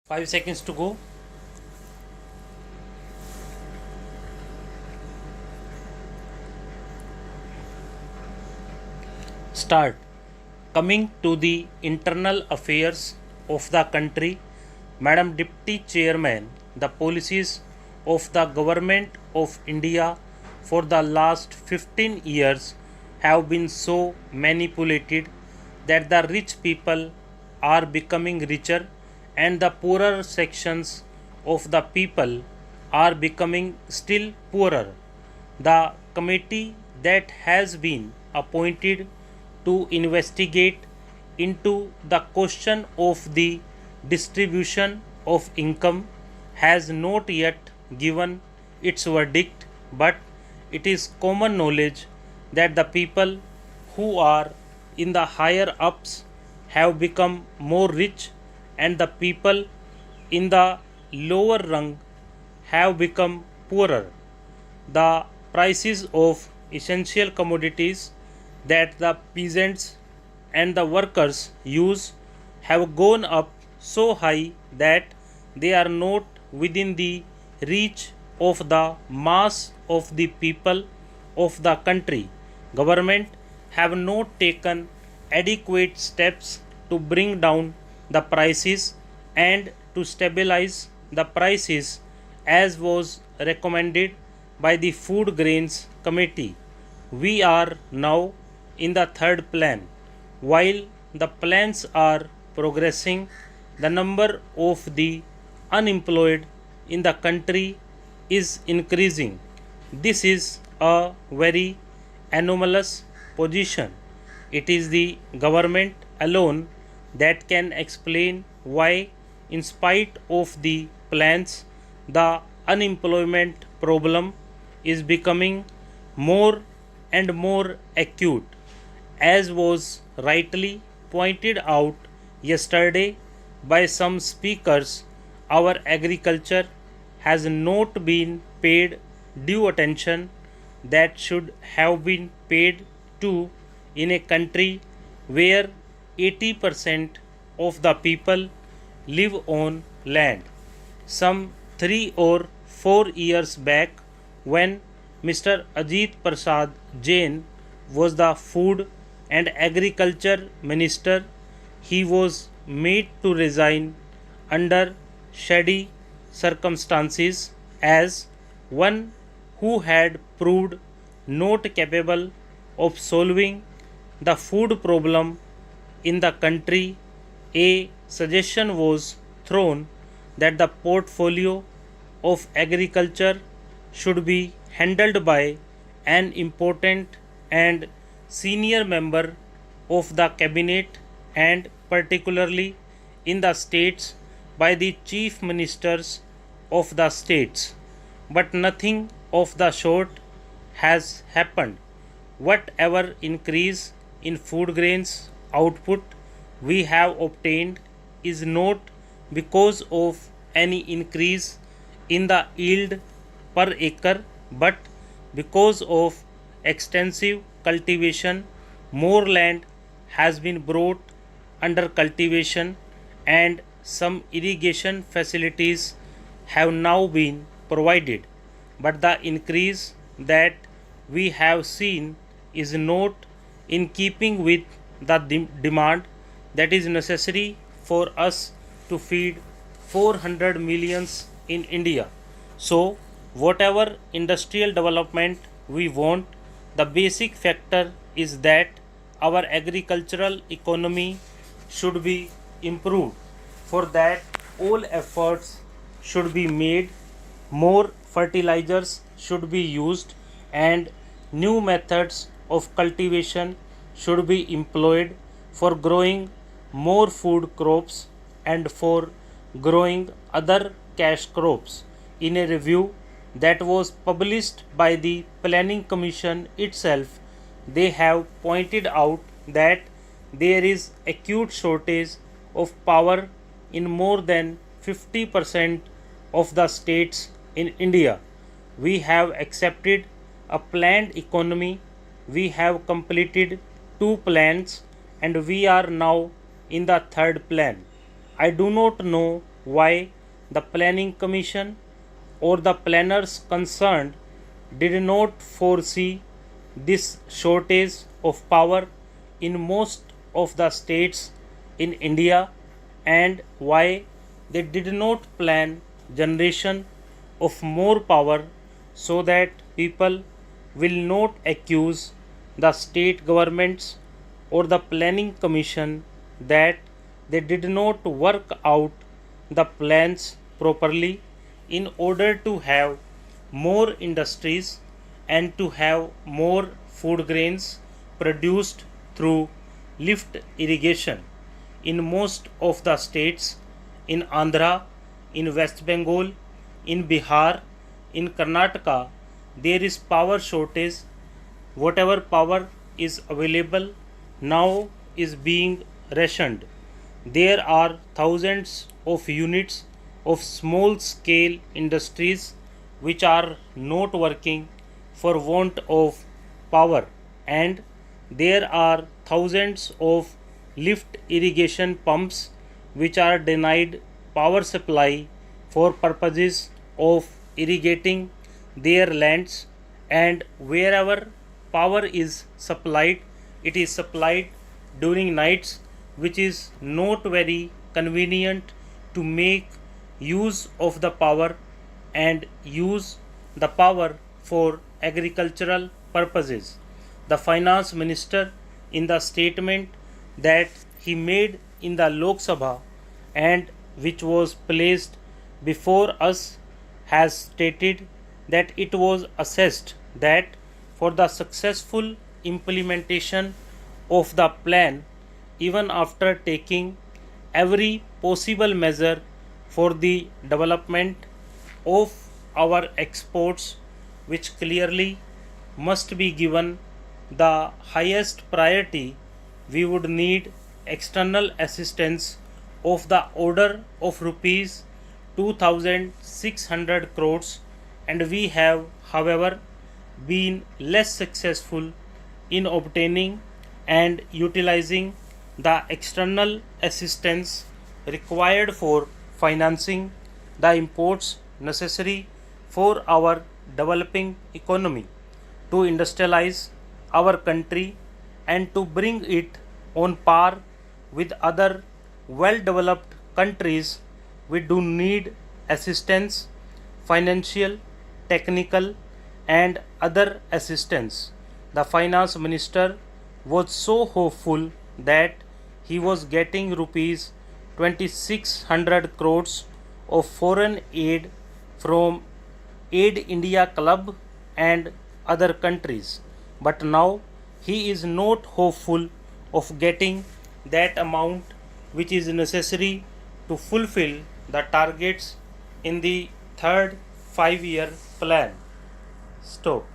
5 seconds to go. Start. Coming to the internal affairs of the country, Madam Deputy Chairman, the policies of the Government of India for the last 15 years have been so manipulated that the rich people are becoming richer and the poorer sections of the people are becoming still poorer. The committee that has been appointed to investigate into the question of the distribution of income has not yet given its verdict, but it is common knowledge that the people who are in the higher ups have become more rich and the people in the lower rung have become poorer. The prices of essential commodities that the peasants and the workers use have gone up so high that they are not within the reach of the mass of the people of the country. Government have not taken adequate steps to bring down the prices and to stabilize the prices as was recommended by the Food Grains Committee. We are now in the third plan. While the plans are progressing, the number of the unemployed in the country is increasing. This is a very anomalous position. It is the government alone that can explain why, in spite of the plans, the unemployment problem is becoming more and more acute. As was rightly pointed out yesterday by some speakers, our agriculture has not been paid due attention that should have been paid to in a country where 80% of the people live on land. Some 3 or 4 years back, when Mr. Ajit Prasad Jain was the Food and Agriculture Minister, he was made to resign under shady circumstances as one who had proved not capable of solving the food problem in the country. A suggestion was thrown that the portfolio of agriculture should be handled by an important and senior member of the cabinet, and particularly in the states by the chief ministers of the states. But nothing of the sort has happened. Whatever increase in food grains output we have obtained is not because of any increase in the yield per acre, but because of extensive cultivation. More land has been brought under cultivation and some irrigation facilities have now been provided, but the increase that we have seen is not in keeping with the demand that is necessary for us to feed 400 millions in India. So, whatever industrial development we want, the basic factor is that our agricultural economy should be improved. For that, all efforts should be made, more fertilizers should be used, and new methods of cultivation should be employed for growing more food crops and for growing other cash crops. In a review that was published by the Planning Commission itself, they have pointed out that there is acute shortage of power in more than 50% of the states in India. We have accepted a planned economy. We have completed 2 plans and we are now in the third plan. I do not know why the Planning Commission or the planners concerned did not foresee this shortage of power in most of the states in India, and why they did not plan generation of more power so that people will not accuse the state governments or the planning commission that they did not work out the plans properly in order to have more industries and to have more food grains produced through lift irrigation in most of the states, in Andhra, in West Bengal, in Bihar, in Karnataka. There is power shortage. Whatever power is available now is being rationed. There are thousands of units of small scale industries which are not working for want of power, and there are thousands of lift irrigation pumps which are denied power supply for purposes of irrigating their lands, and wherever power is supplied, it is supplied during nights, which is not very convenient to make use of the power and use the power for agricultural purposes. The finance minister, in the statement that he made in the Lok Sabha and which was placed before us, has stated that it was assessed that for the successful implementation of the plan, even after taking every possible measure for the development of our exports, which clearly must be given the highest priority, we would need external assistance of the order of rupees 2600 crores, and we have, however, been less successful in obtaining and utilizing the external assistance required for financing the imports necessary for our developing economy, to industrialize our country and to bring it on par with other well developed countries. We do need assistance, financial, technical, and other assistance. The finance minister was so hopeful that he was getting rupees 2600 crores of foreign aid from Aid India Club and other countries, but now he is not hopeful of getting that amount which is necessary to fulfill the targets in the third 5-year plan. Stop.